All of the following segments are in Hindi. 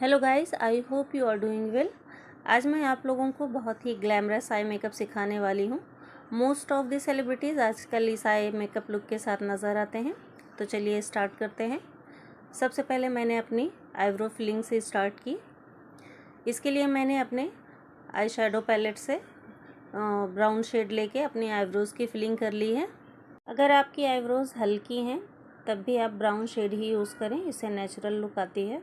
Hello guys, I hope you are doing well. आज मैं आप लोगों को बहुत ही ग्लैमरस आई मेकअप सिखाने वाली हूँ। मोस्ट ऑफ द सेलिब्रिटीज़ आजकल इस आई मेकअप लुक के साथ नज़र आते हैं। तो चलिए स्टार्ट करते हैं। सबसे पहले मैंने अपनी आईब्रो फिलिंग से स्टार्ट की। इसके लिए मैंने अपने आई शेडो पैलेट से ब्राउन शेड लेके अपनी आईब्रोज़ की फिलिंग कर ली है। अगर आपकी आईब्रोज़ हल्की हैं तब भी आप ब्राउन शेड ही यूज़ करें, इससे नेचुरल लुक आती है।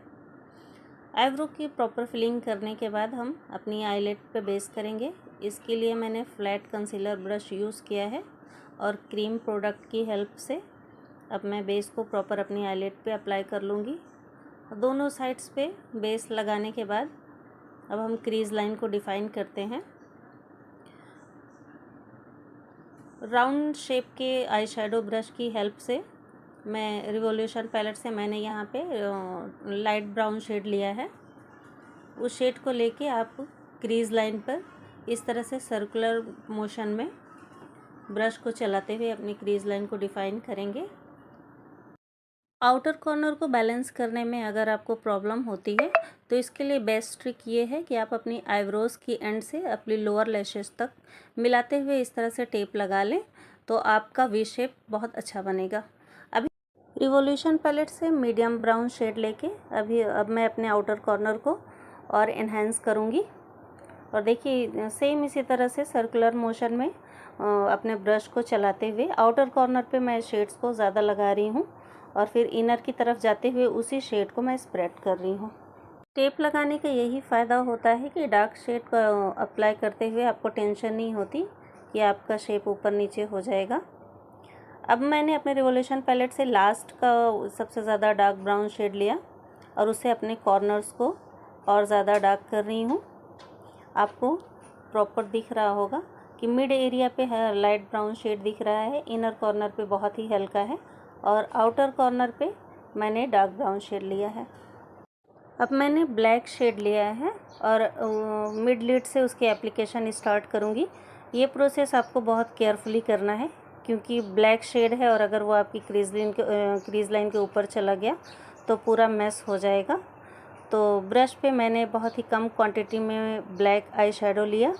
आईब्रो की प्रॉपर फिलिंग करने के बाद हम अपनी आईलेट पे बेस करेंगे। इसके लिए मैंने फ्लैट कंसीलर ब्रश यूज़ किया है और क्रीम प्रोडक्ट की हेल्प से अब मैं बेस को प्रॉपर अपनी आईलेट पे अप्लाई कर लूँगी। दोनों साइड्स पे बेस लगाने के बाद अब हम क्रीज लाइन को डिफ़ाइन करते हैं। राउंड शेप के आई शेडो ब्रश की हेल्प से मैं रिवोल्यूशन पैलेट से मैंने यहाँ पे लाइट ब्राउन शेड लिया है। उस शेड को लेके आप क्रीज लाइन पर इस तरह से सर्कुलर मोशन में ब्रश को चलाते हुए अपनी क्रीज लाइन को डिफाइन करेंगे। आउटर कॉर्नर को बैलेंस करने में अगर आपको प्रॉब्लम होती है तो इसके लिए बेस्ट ट्रिक ये है कि आप अपनी आईब्रोज़ की एंड से अपनी लोअर लैशेस तक मिलाते हुए इस तरह से टेप लगा लें तो आपका वी शेप बहुत अच्छा बनेगा। अभी रिवोल्यूशन पैलेट से मीडियम ब्राउन शेड लेके अब मैं अपने आउटर कॉर्नर को और इन्हेंस करूँगी। और देखिए सेम इसी तरह से सर्कुलर मोशन में अपने ब्रश को चलाते हुए आउटर कॉर्नर पे मैं शेड्स को ज़्यादा लगा रही हूँ और फिर इनर की तरफ जाते हुए उसी शेड को मैं स्प्रेड कर रही हूँ। टेप लगाने का यही फ़ायदा होता है कि डार्क शेड को अप्लाई करते हुए आपको टेंशन नहीं होती कि आपका शेप ऊपर नीचे हो जाएगा। अब मैंने अपने रिवोल्यूशन पैलेट से लास्ट का सबसे ज़्यादा डार्क ब्राउन शेड लिया और उससे अपने कॉर्नर्स को और ज़्यादा डार्क कर रही हूँ। आपको प्रॉपर दिख रहा होगा कि मिड एरिया पे है लाइट ब्राउन शेड दिख रहा है, इनर कॉर्नर पे बहुत ही हल्का है और आउटर कॉर्नर पे मैंने डार्क ब्राउन शेड लिया है। अब मैंने ब्लैक शेड लिया है और मिड लिड से उसकी एप्लीकेशन स्टार्ट करूँगी। ये प्रोसेस आपको बहुत केयरफुली करना है क्योंकि ब्लैक शेड है और अगर वो आपकी क्रीज लाइन के ऊपर चला गया तो पूरा मैस हो जाएगा। तो ब्रश पे मैंने बहुत ही कम क्वांटिटी में ब्लैक आई शेडो लिया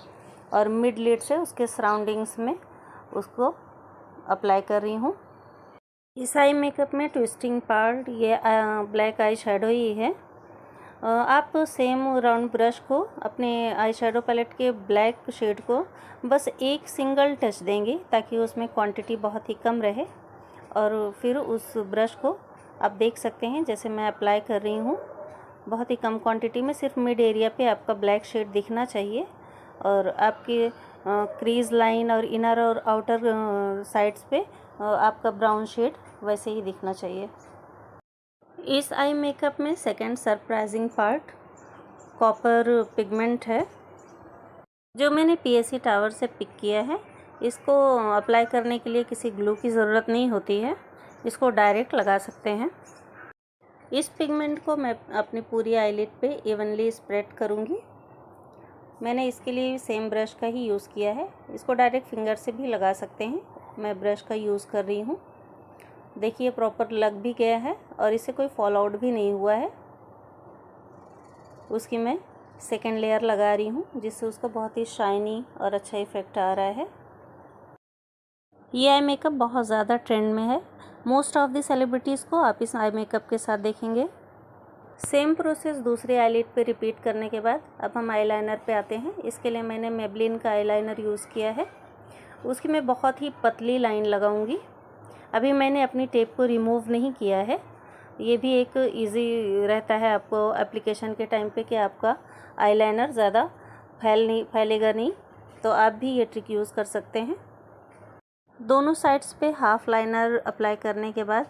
और मिड लिड से उसके सराउंडिंग्स में उसको अप्लाई कर रही हूँ। इस आई मेकअप में ट्विस्टिंग पार्ट ये ब्लैक आई शेडो ही है। आप सेम राउंड ब्रश को अपने आई शेडो पैलेट के ब्लैक शेड को बस एक सिंगल टच देंगे ताकि उसमें क्वांटिटी बहुत ही कम रहे और फिर उस ब्रश को आप देख सकते हैं जैसे मैं अप्लाई कर रही हूँ। बहुत ही कम क्वांटिटी में सिर्फ मिड एरिया पे आपका ब्लैक शेड दिखना चाहिए और आपके क्रीज लाइन और इनर और आउटर साइड्स पे आपका ब्राउन शेड वैसे ही दिखना चाहिए। इस आई मेकअप में second surprising part copper pigment है जो मैंने पीएससी टावर से पिक किया है। इसको अप्लाई करने के लिए किसी ग्लू की ज़रूरत नहीं होती है, इसको डायरेक्ट लगा सकते हैं। इस पिगमेंट को मैं अपनी पूरी आईलिड पे इवनली स्प्रेड करूँगी। मैंने इसके लिए सेम ब्रश का ही यूज़ किया है, इसको डायरेक्ट फिंगर से भी लगा सकते हैं, मैं ब्रश का यूज़ कर रही हूँ। देखिए प्रॉपर लग भी गया है और इससे कोई फॉल आउट भी नहीं हुआ है। उसकी मैं सेकेंड लेयर लगा रही हूँ जिससे उसका बहुत ही शाइनी और अच्छा इफ़ेक्ट आ रहा है। ये आई मेकअप बहुत ज़्यादा ट्रेंड में है, मोस्ट ऑफ द सेलिब्रिटीज़ को आप इस आई मेकअप के साथ देखेंगे। सेम प्रोसेस दूसरे आईलिड पे रिपीट करने के बाद अब हम आईलाइनर पे आते हैं। इसके लिए मैंने मेबलिन का आईलाइनर यूज़ किया है, उसकी मैं बहुत ही पतली लाइन लगाऊंगी। अभी मैंने अपनी टेप को रिमूव नहीं किया है, ये भी एक इजी रहता है आपको एप्लीकेशन के टाइम पे कि आपका आईलाइनर ज़्यादा फैलेगा नहीं, तो आप भी ये ट्रिक यूज़ कर सकते हैं। दोनों साइड्स पे हाफ लाइनर अप्लाई करने के बाद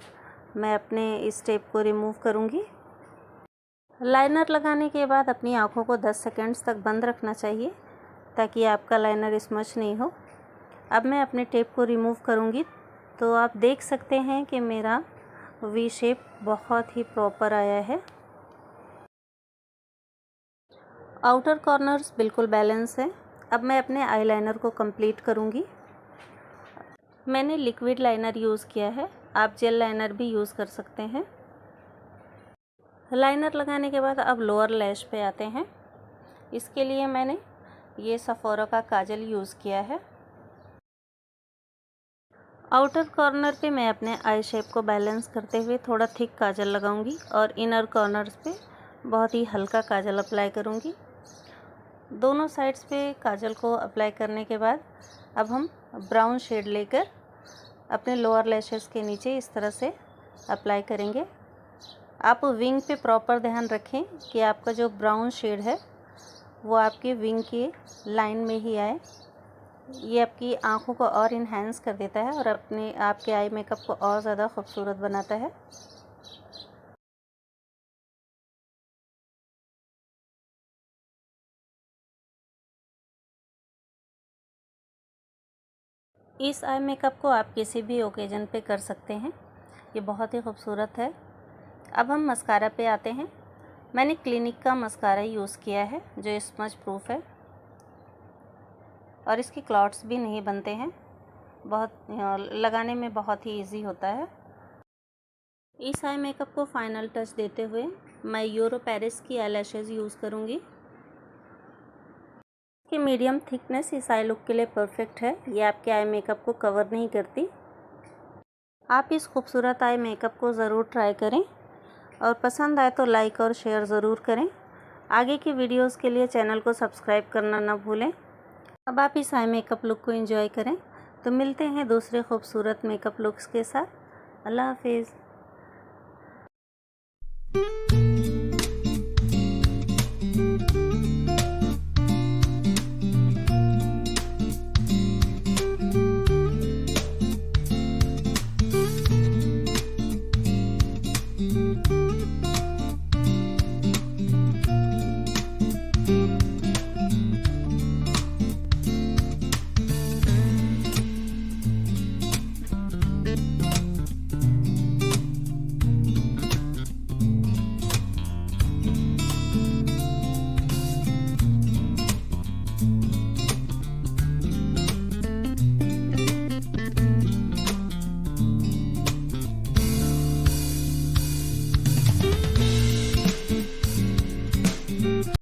मैं अपने इस टेप को रिमूव करूँगी। लाइनर लगाने के बाद अपनी आँखों को 10 सेकंड्स तक बंद रखना चाहिए ताकि आपका लाइनर स्मच नहीं हो। अब मैं अपने टेप को रिमूव करूँगी तो आप देख सकते हैं कि मेरा वी शेप बहुत ही प्रॉपर आया है। आउटर कॉर्नर्स बिल्कुल बैलेंस है। अब मैं अपने आईलाइनर को कंप्लीट करूँगी। मैंने लिक्विड लाइनर यूज़ किया है, आप जेल लाइनर भी यूज़ कर सकते हैं। लाइनर लगाने के बाद अब लोअर लैश पे आते हैं। इसके लिए मैंने ये सफोरा का काजल यूज़ किया है। आउटर कॉर्नर पे मैं अपने आई शेप को बैलेंस करते हुए थोड़ा थिक काजल लगाऊंगी और इनर कॉर्नर्स पे बहुत ही हल्का काजल अप्लाई करूंगी। दोनों साइड्स पे काजल को अप्लाई करने के बाद अब हम ब्राउन शेड लेकर अपने लोअर लैशेस के नीचे इस तरह से अप्लाई करेंगे। आप विंग पे प्रॉपर ध्यान रखें कि आपका जो ब्राउन शेड है वो आपके विंग की लाइन में ही आए। ये आपकी आँखों को और इन्हेंस कर देता है और आपके आई मेकअप को और ज़्यादा खूबसूरत बनाता है। इस आई मेकअप को आप किसी भी ओकेजन पे कर सकते हैं, ये बहुत ही खूबसूरत है। अब हम मस्कारा पे आते हैं। मैंने क्लिनिक का मस्कारा यूज़ किया है जो स्मज प्रूफ है और इसके क्लॉट्स भी नहीं बनते हैं, लगाने में बहुत ही इजी होता है। इस आई मेकअप को फाइनल टच देते हुए मैं यूरो पेरिस की आई लैशेज़ यूज़ करूँगी। कि मीडियम थिकनेस इस आई लुक के लिए परफेक्ट है, ये आपके आई मेकअप को कवर नहीं करती। आप इस खूबसूरत आई मेकअप को ज़रूर ट्राई करें और पसंद आए तो लाइक और शेयर ज़रूर करें। आगे की वीडियोस के लिए चैनल को सब्सक्राइब करना ना भूलें। अब आप इस आई मेकअप लुक को एंजॉय करें। तो मिलते हैं दूसरे खूबसूरत मेकअप लुक्स के साथ। अल्लाह हाफिज़।